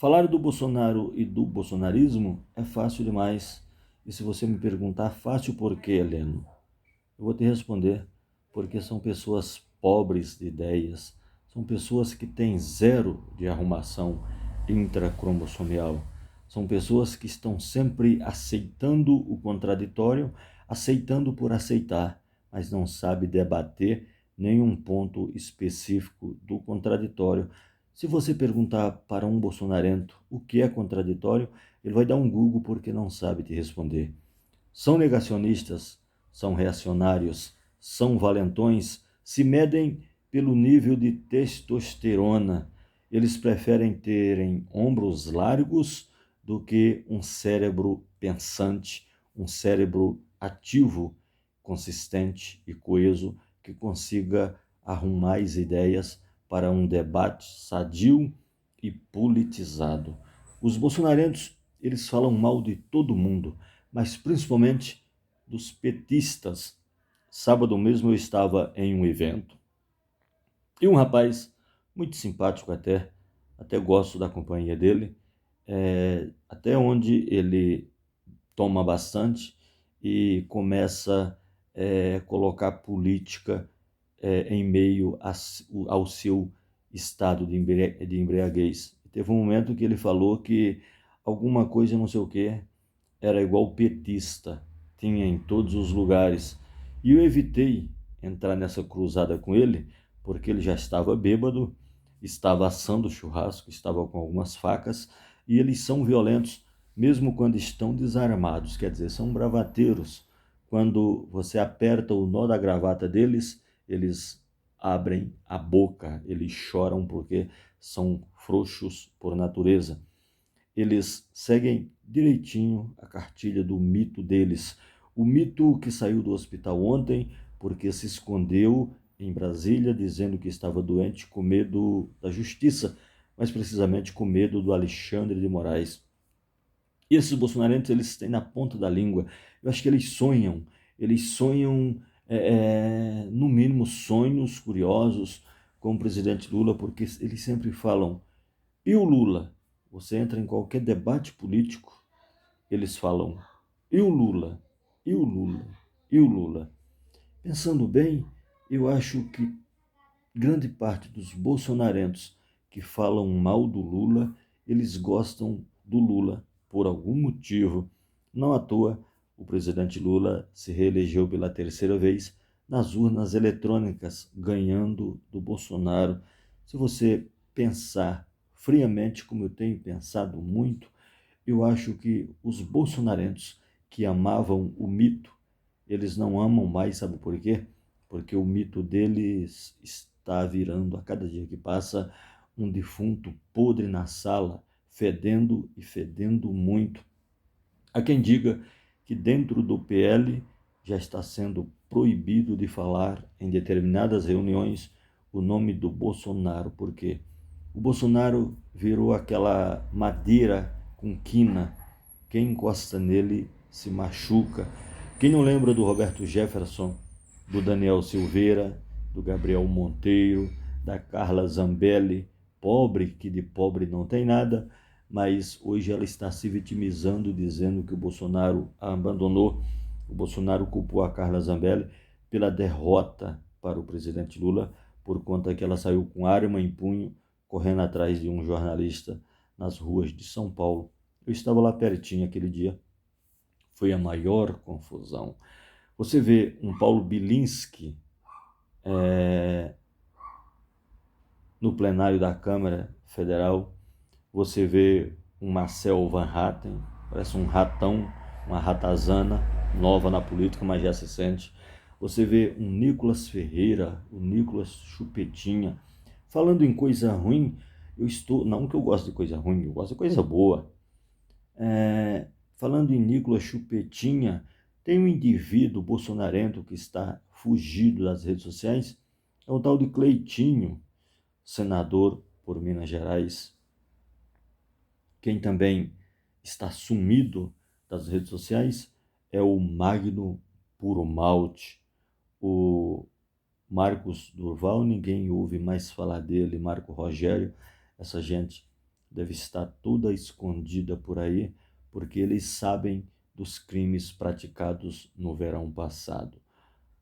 Falar do Bolsonaro e do bolsonarismo é fácil demais. E se você me perguntar fácil por quê, Heleno? Eu vou te responder porque são pessoas pobres de ideias, são pessoas que têm zero de arrumação intracromossomial, são pessoas que estão sempre aceitando o contraditório, aceitando por aceitar, mas não sabe debater nenhum ponto específico do contraditório. Se você perguntar para um bolsonarento o que é contraditório, ele vai dar um Google porque não sabe te responder. São negacionistas, são reacionários, são valentões, se medem pelo nível de testosterona. Eles preferem terem ombros largos do que um cérebro pensante, um cérebro ativo, consistente e coeso, que consiga arrumar as ideias para um debate sadio e politizado. Os bolsonarentos, eles falam mal de todo mundo, mas principalmente dos petistas. Sábado mesmo eu estava em um evento e um rapaz muito simpático até gosto da companhia dele, até onde ele toma bastante e começa a colocar política em meio ao seu estado de embriaguez. Teve um momento que ele falou que alguma coisa não sei o que era igual petista, tinha em todos os lugares. E eu evitei entrar nessa cruzada com ele, porque ele já estava bêbado, estava assando churrasco, estava com algumas facas, e eles são violentos, mesmo quando estão desarmados, quer dizer, são bravateiros. Quando você aperta o nó da gravata deles, eles abrem a boca, eles choram porque são frouxos por natureza. Eles seguem direitinho a cartilha do mito deles. O mito que saiu do hospital ontem porque se escondeu em Brasília dizendo que estava doente com medo da justiça, mas precisamente com medo do Alexandre de Moraes. E esses bolsonarenses, eles têm na ponta da língua. Eu acho que eles sonham, no mínimo, sonhos curiosos com o presidente Lula, porque eles sempre falam, e o Lula? Você entra em qualquer debate político, eles falam, e o Lula? E o Lula? E o Lula? Pensando bem, eu acho que grande parte dos bolsonarentos que falam mal do Lula, eles gostam do Lula por algum motivo. Não à toa, o presidente Lula se reelegeu pela terceira vez nas urnas eletrônicas, ganhando do Bolsonaro. Se você pensar friamente, como eu tenho pensado muito, eu acho que os bolsonarentos que amavam o mito, eles não amam mais, sabe por quê? Porque o mito deles está virando, a cada dia que passa, um defunto podre na sala, fedendo e fedendo muito. Há quem diga que dentro do PL já está sendo proibido de falar em determinadas reuniões o nome do Bolsonaro, porque o Bolsonaro virou aquela madeira com quina. Quem encosta nele se machuca. Quem não lembra do Roberto Jefferson, do Daniel Silveira, do Gabriel Monteiro, da Carla Zambelli, pobre que de pobre não tem nada, mas hoje ela está se vitimizando, dizendo que o Bolsonaro a abandonou. O Bolsonaro culpou a Carla Zambelli pela derrota para o presidente Lula, por conta que ela saiu com arma em punho, correndo atrás de um jornalista nas ruas de São Paulo. Eu estava lá pertinho aquele dia. Foi a maior confusão. Você vê um Paulo Bilinski no plenário da Câmara Federal, você vê um Marcel Van Hatten, parece um ratão, uma ratazana, nova na política, mas já se sente. Você vê um Nicolas Ferreira, o Nicolas Chupetinha. Falando em coisa ruim, não que eu gosto de coisa ruim, eu gosto de coisa boa. Falando em Nicolas Chupetinha, tem um indivíduo bolsonarento que está fugido das redes sociais, é o tal de Cleitinho, senador por Minas Gerais. Quem também está sumido das redes sociais é o Magno Puro Malte, o Marcos Durval, ninguém ouve mais falar dele, Marco Rogério, essa gente deve estar toda escondida por aí, porque eles sabem dos crimes praticados no verão passado.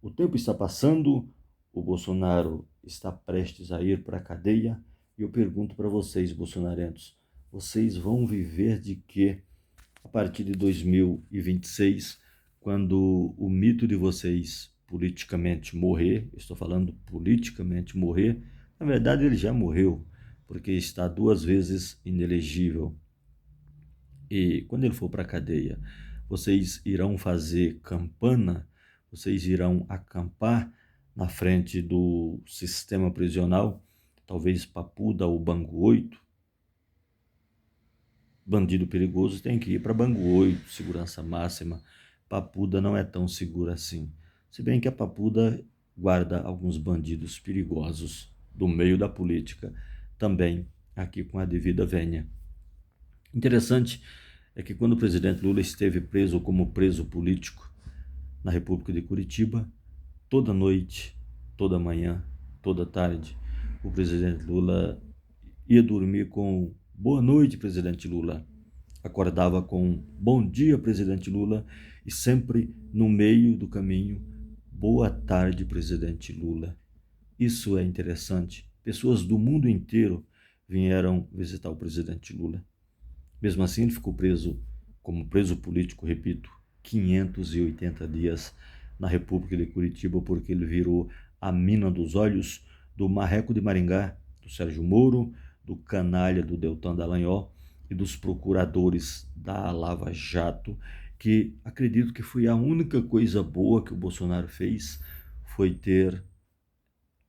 O tempo está passando, o Bolsonaro está prestes a ir para a cadeia, e eu pergunto para vocês, bolsonarentos, vocês vão viver de quê a partir de 2026, quando o mito de vocês politicamente morrer, estou falando politicamente morrer, na verdade ele já morreu, porque está 2 vezes inelegível. E quando ele for para a cadeia, vocês irão fazer campana, vocês irão acampar na frente do sistema prisional, talvez Papuda ou Bangu 8. Bandido perigoso tem que ir para Bangu 8, segurança máxima. Papuda não é tão segura assim. Se bem que a Papuda guarda alguns bandidos perigosos do meio da política, também aqui com a devida vênia. Interessante é que quando o presidente Lula esteve preso como preso político na República de Curitiba, toda noite, toda manhã, toda tarde, o presidente Lula ia dormir com "Boa noite, presidente Lula". Acordava com "Bom dia, presidente Lula", e sempre no meio do caminho, "Boa tarde, presidente Lula". Isso é interessante. Pessoas do mundo inteiro vieram visitar o presidente Lula. Mesmo assim, ele ficou preso, como preso político, repito, 580 dias na República de Curitiba, porque ele virou a mina dos olhos do marreco de Maringá, do Sérgio Moro, do canalha do Deltan Dallagnol e dos procuradores da Lava Jato, que acredito que foi a única coisa boa que o Bolsonaro fez, foi ter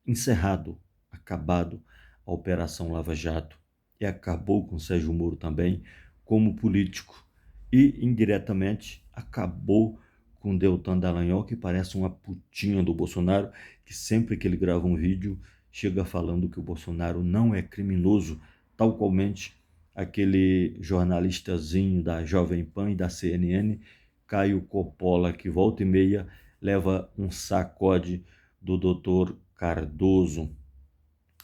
encerrado, acabado a Operação Lava Jato, e acabou com Sérgio Moro também como político, e indiretamente acabou com Deltan Dallagnol, que parece uma putinha do Bolsonaro, que sempre que ele grava um vídeo chega falando que o Bolsonaro não é criminoso, tal qualmente aquele jornalistazinho da Jovem Pan e da CNN, Caio Coppola, que volta e meia leva um sacode do Dr. Cardoso.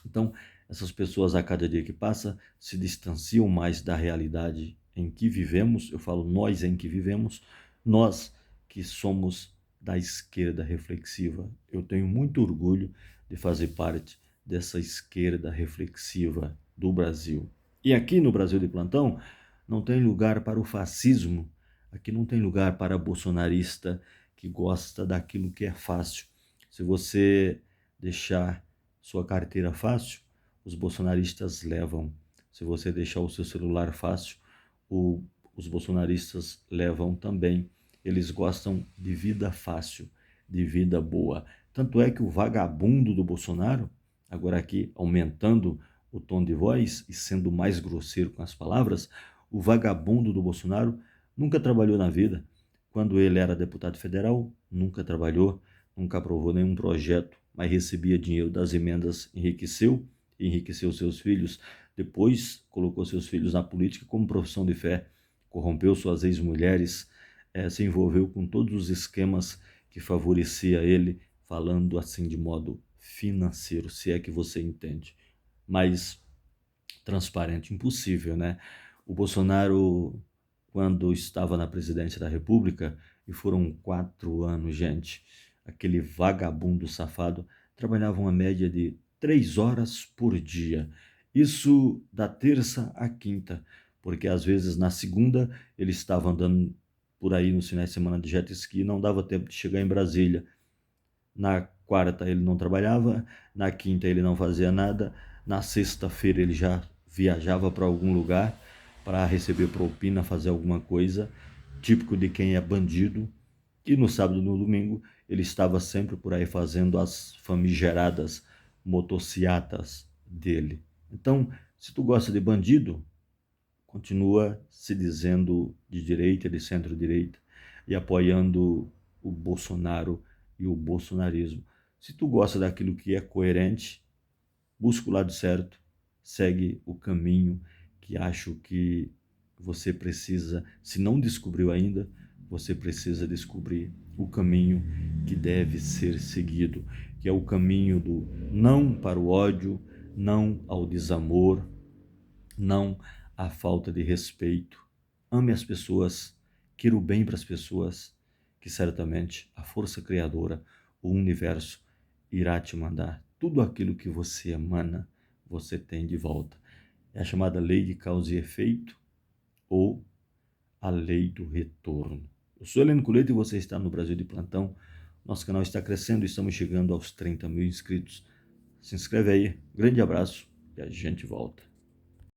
Então, essas pessoas, a cada dia que passa, se distanciam mais da realidade em que vivemos. Eu falo nós em que vivemos, nós que somos da esquerda reflexiva. Eu tenho muito orgulho de fazer parte dessa esquerda reflexiva do Brasil. E aqui no Brasil de plantão, não tem lugar para o fascismo, aqui não tem lugar para bolsonarista que gosta daquilo que é fácil. Se você deixar sua carteira fácil, os bolsonaristas levam. Se você deixar o seu celular fácil, os bolsonaristas levam também. Eles gostam de vida fácil, de vida boa. Tanto é que o vagabundo do Bolsonaro, agora aqui aumentando o tom de voz e sendo mais grosseiro com as palavras, o vagabundo do Bolsonaro nunca trabalhou na vida. Quando ele era deputado federal, nunca trabalhou, nunca aprovou nenhum projeto, mas recebia dinheiro das emendas, enriqueceu seus filhos, depois colocou seus filhos na política como profissão de fé, corrompeu suas ex-mulheres, se envolveu com todos os esquemas que favorecia ele, falando assim de modo financeiro, se é que você entende. Mas transparente, impossível, né? O Bolsonaro, quando estava na presidência da República, e foram 4 anos, gente, aquele vagabundo safado trabalhava uma média de 3 horas por dia. Isso da terça à quinta, porque às vezes na segunda ele estava andando por aí nos finais de semana de jet ski, não dava tempo de chegar em Brasília. Na quarta ele não trabalhava, na quinta ele não fazia nada, na sexta-feira ele já viajava para algum lugar para receber propina, fazer alguma coisa, típico de quem é bandido, e no sábado e no domingo ele estava sempre por aí fazendo as famigeradas motociatas dele. Então, se tu gosta de bandido, continua se dizendo de direita, de centro-direita, e apoiando o Bolsonaro e o bolsonarismo. Se tu gosta daquilo que é coerente, busca o lado certo, segue o caminho que acho que você precisa, se não descobriu ainda, você precisa descobrir o caminho que deve ser seguido, que é o caminho do não para o ódio, não ao desamor, não a falta de respeito. Ame as pessoas, queira o bem para as pessoas, que certamente a força criadora, o universo, irá te mandar tudo aquilo que você emana, você tem de volta. É a chamada lei de causa e efeito ou a lei do retorno. Eu sou Heleno Culeto e você está no Brasil de Plantão. Nosso canal está crescendo, estamos chegando aos 30 mil inscritos. Se inscreve aí, grande abraço e a gente volta.